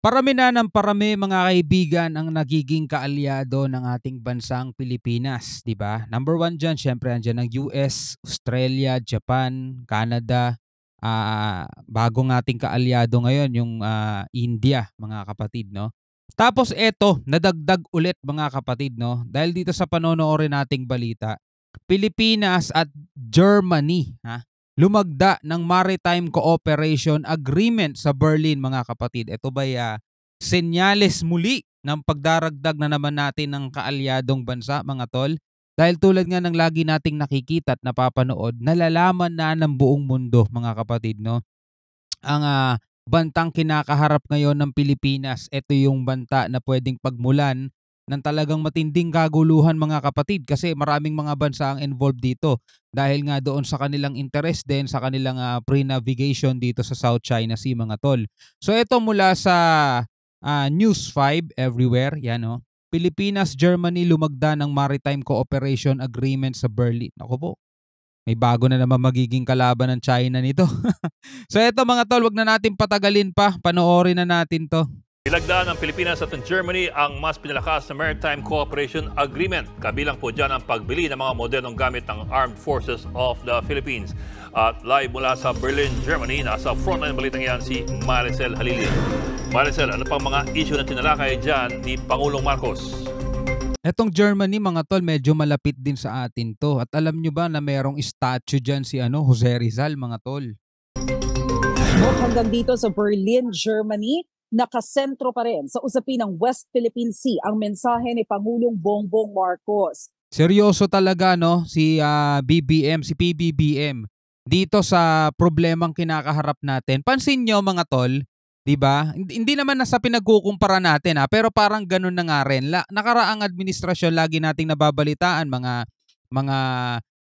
Parami na ng parami mga kaibigan ang nagiging kaalyado ng ating bansang Pilipinas, 'di ba? Number one diyan siyempre andiyan ang US, Australia, Japan, Canada, bagong ating kaalyado ngayon yung India, mga kapatid, no? Tapos eto, nadagdag ulit mga kapatid, no? Dahil dito sa panonoorin nating balita, Pilipinas at Germany, lumagda ng Maritime Cooperation Agreement sa Berlin mga kapatid. Ito ba'y senyales muli ng pagdaragdag na naman natin ng kaalyadong bansa mga tol? Dahil tulad nga ng lagi nating nakikita at napapanood, nalalaman na ng buong mundo mga kapatid, no? Ang bantang kinakaharap ngayon ng Pilipinas, ito yung banta na pwedeng pagmulan ng talagang matinding kaguluhan mga kapatid kasi maraming mga bansa ang involved dito dahil nga doon sa kanilang interest din sa kanilang pre-navigation dito sa South China Sea mga tol. So ito mula sa News 5 everywhere, yan no. Pilipinas, Germany lumagda ng Maritime Cooperation Agreement sa Berlin. Ako po, may bago na naman magiging kalaban ng China nito. So eto mga tol, wag na natin patagalin pa, panoorin na natin to. Nilagdaan ng Pilipinas at ng Germany ang mas pinalakas na Maritime Cooperation Agreement. Kabilang po dyan ang pagbili ng mga modernong gamit ng Armed Forces of the Philippines. At live mula sa Berlin, Germany, nasa frontline balitang yan si Maricel Halili. Maricel, ano pang mga issue na tinalakay dyan ni Pangulong Marcos? Etong Germany mga tol, medyo malapit din sa atin to. At alam nyo ba na merong statue dyan si Jose Rizal mga tol? Hanggang dito sa Berlin, Germany, nakasentro pa rin sa usapin ng West Philippine Sea ang mensahe ni Pangulong Bongbong Marcos. Seryoso talaga no si PBBM dito sa problemang kinakaharap natin. Pansin nyo mga tol, 'di ba? Hindi naman nasa pinagkukumpara natin pero parang ganun na nga rin. Nakaraang administrasyon lagi nating nababalitaan mga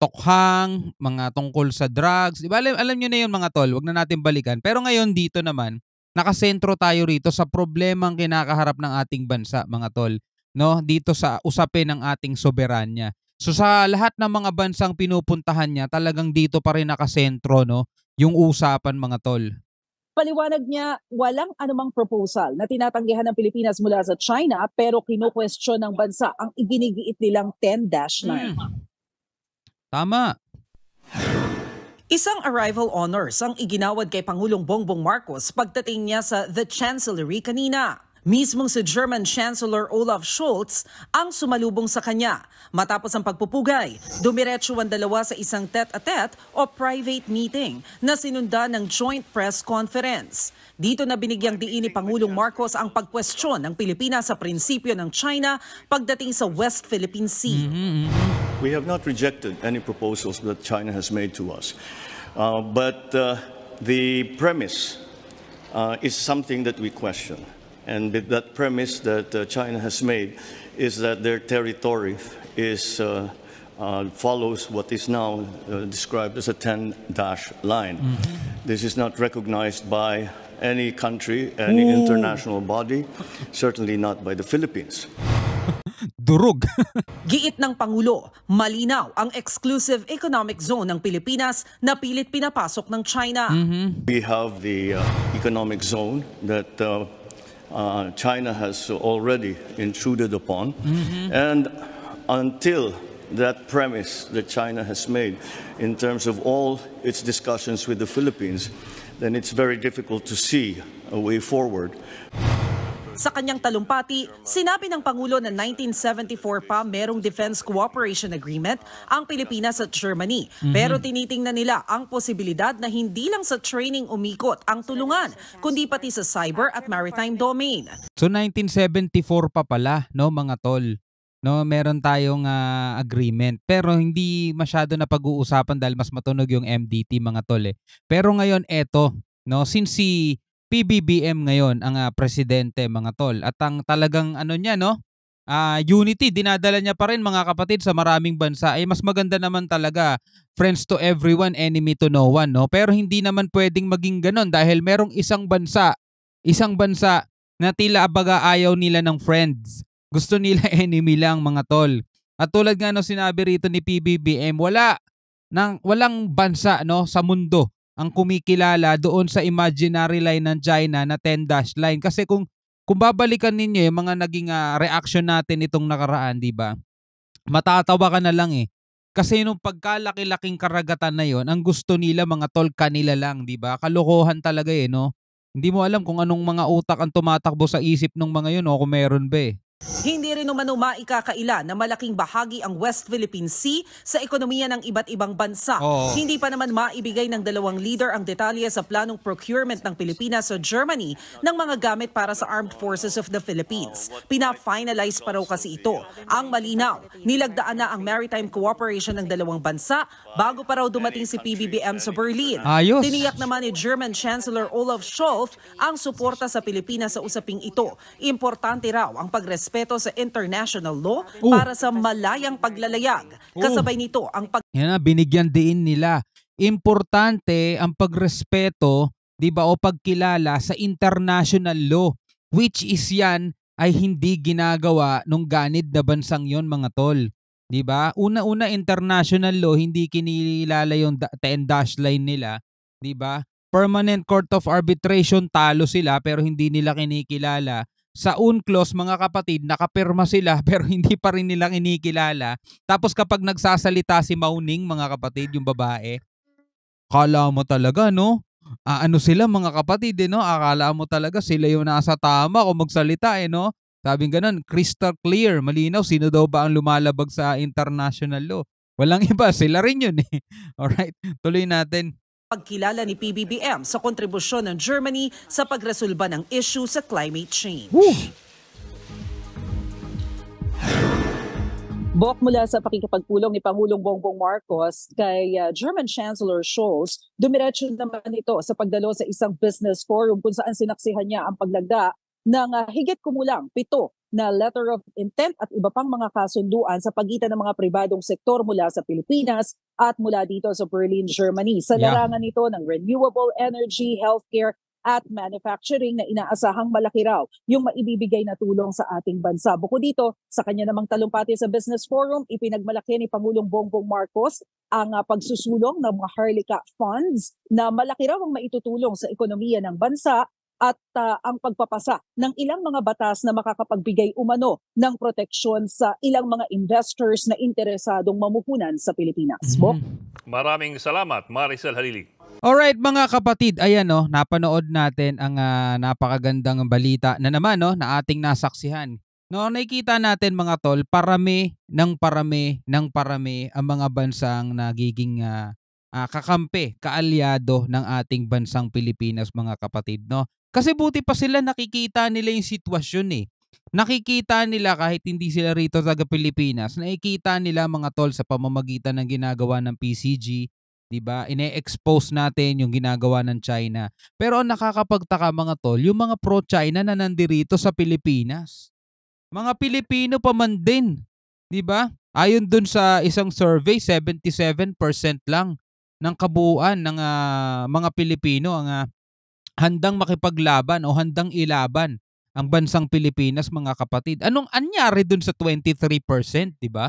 tokhang, mga tungkol sa drugs. 'Di ba? Alam niyo na 'yon mga tol, wag na natin balikan. Pero ngayon dito naman nakasentro tayo rito sa problemang kinakaharap ng ating bansa mga tol, no? Dito sa usapin ng ating soberanya. So sa lahat ng mga bansang pinupuntahan niya, talagang dito pa rin nakasentro no, yung usapan mga tol. Paliwanag niya, walang anumang proposal na tinatanggihan ng Pilipinas mula sa China pero kino-question ng bansa ang iginigiit nilang 10-9. Tama. Isang arrival honors ang iginawad kay Pangulong Bongbong Marcos pagdating niya sa The Chancellery kanina. Mismong si German Chancellor Olaf Scholz ang sumalubong sa kanya. Matapos ang pagpupugay, dumiretso ang dalawa sa isang tete-a-tete o private meeting na sinundan ng joint press conference. Dito na binigyang diin ni Pangulong Marcos ang pagkwestiyon ng Pilipinas sa prinsipyo ng China pagdating sa West Philippine Sea. We have not rejected any proposals that China has made to us, but the premise is something that we question. And that premise that China has made is that their territory is follows what is now described as a 10-line. This is not recognized by any country, any international body, certainly not by the Philippines. Durog. Giit ng Pangulo, malinaw ang exclusive economic zone ng Pilipinas na pilit pinapasok ng China. We have the economic zone that China has already intruded upon, and until that premise that China has made in terms of all its discussions with the Philippines, then it's very difficult to see a way forward. Sa kanyang talumpati, sinabi ng Pangulo na 1974 pa merong Defense Cooperation Agreement ang Pilipinas at Germany. Pero tinitingnan nila ang posibilidad na hindi lang sa training umikot ang tulungan, kundi pati sa cyber at maritime domain. So 1974 pa pala no mga tol. No, meron tayong agreement pero hindi masyado na pag-uusapan dahil mas matunog yung MDT mga tol eh. Pero ngayon eto, no, since si PBBM ngayon ang presidente mga tol at ang talagang niya no, unity dinadala niya pa rin mga kapatid sa maraming bansa ay mas maganda naman talaga friends to everyone, enemy to no one no. Pero hindi naman pwedeng maging ganon dahil merong isang bansa na tila abaga ayaw nila ng friends. Gusto nila enemy lang mga tol. At tulad nga no sinabi rito ni PBBM, walang bansa no sa mundo ang kumikilala doon sa imaginary line ng China na 10-line. Kasi kung kung babalikan ninyo yung mga naging reaction natin itong nakaraan, 'di ba? Matatawa ka na lang eh. Kasi nung pagkalaki-laking karagatan na yon, ang gusto nila mga tol kanila lang, 'di ba? Kalokohan talaga eh, no? Hindi mo alam kung anong mga utak ang tumatakbo sa isip ng mga yun o kung meron ba eh. Hindi rin umano maikakaila na malaking bahagi ang West Philippine Sea sa ekonomiya ng iba't ibang bansa. Oo. Hindi pa naman maibigay ng dalawang leader ang detalye sa planong procurement ng Pilipinas sa Germany ng mga gamit para sa Armed Forces of the Philippines. Pina-finalize pa raw kasi ito. Ang malinaw, nilagdaan na ang maritime cooperation ng dalawang bansa bago pa raw dumating si PBBM sa Berlin. Ayos. Tiniyak naman ni German Chancellor Olaf Scholz ang suporta sa Pilipinas sa usaping ito. Importante raw ang pagrespeto sa international law para sa malayang paglalayag. Kasabay nito ang Yan na, binigyan din nila. Importante ang pagrespeto, 'di ba, o pagkilala sa international law, which is yan ay hindi ginagawa nung ganid na bansang yon mga tol. 'Di ba? Una-una international law, hindi kinilala yung 10 dash line nila, 'di ba? Permanent Court of Arbitration, talo sila pero hindi nila kinikilala. Sa UNCLOS, mga kapatid, nakapirma sila pero hindi pa rin nila kinikilala. Tapos kapag nagsasalita si Mauning, mga kapatid, yung babae, akala mo talaga, no? Ano sila mga kapatid, eh, no? Akala mo talaga sila yung nasa tama kung magsalita, eh, no? Sabing ganun, crystal clear, malinaw, sino daw ba ang lumalabag sa international law? Walang iba, sila rin yun, eh. Alright, tuloy natin. pagkilala ni PBBM sa kontribusyon ng Germany sa pagresolba ng issue sa climate change. Bok mula sa pakikipagpulong ni Pangulong Bongbong Marcos kay German Chancellor Scholz, dumiretso naman ito sa pagdalo sa isang business forum kung saan sinaksihan niya ang paglagda ng higit kumulang 7 na letter of intent at iba pang mga kasunduan sa pagitan ng mga pribadong sektor mula sa Pilipinas at mula dito sa Berlin, Germany. Sa larangan nito ng renewable energy, healthcare at manufacturing na inaasahang malaki raw yung maibibigay na tulong sa ating bansa. Bukod dito, sa kanya namang talumpati sa Business Forum, ipinagmalaki ni Pangulong Bongbong Marcos ang pagsusulong ng mga Harlika Funds na malaki raw ang maitutulong sa ekonomiya ng bansa at ang pagpapasa ng ilang mga batas na makakapagbigay umano ng proteksyon sa ilang mga investors na interesadong mamuhunan sa Pilipinas. Bok? Maraming salamat, Maricel Halili. Alright mga kapatid, ayan no, napanood natin ang napakagandang balita na naman no, na ating nasaksihan. No, nakikita natin mga tol, parami ng parami ang mga bansang nagiging kakampi, kaalyado ng ating bansang Pilipinas mga kapatid, no? Kasi buti pa sila nakikita nila yung sitwasyon eh. Nakikita nila kahit hindi sila rito taga Pilipinas, nakikita nila mga tol sa pamamagitan ng ginagawa ng PCG, 'di ba? Ine-expose natin yung ginagawa ng China. Pero ang nakakapagtaka mga tol, yung mga pro-China na nandirito sa Pilipinas. Mga Pilipino pa man din, 'di ba? Ayon dun sa isang survey, 77% lang ng kabuuan ng mga Pilipino ang handang makipaglaban o handang ilaban ang bansang Pilipinas mga kapatid. Anong anyari dun sa 23%, 'di ba?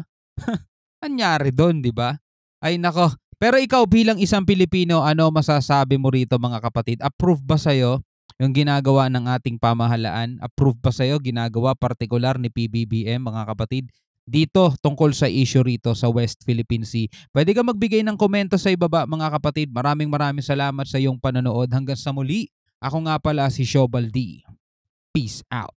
Anyari dun, 'di ba? Ay nako. Pero ikaw bilang isang Pilipino, ano masasabi mo rito mga kapatid? Approve ba sa'yo yung ginagawa ng ating pamahalaan? Approve ba sa'yo ginagawa partikular ni PBBM mga kapatid? Dito tungkol sa issue rito sa West Philippine Sea. Pwede ka magbigay ng komento sa ibaba mga kapatid. Maraming salamat sa iyong panonood. Hanggang sa muli, ako nga pala si Shobal D. Peace out.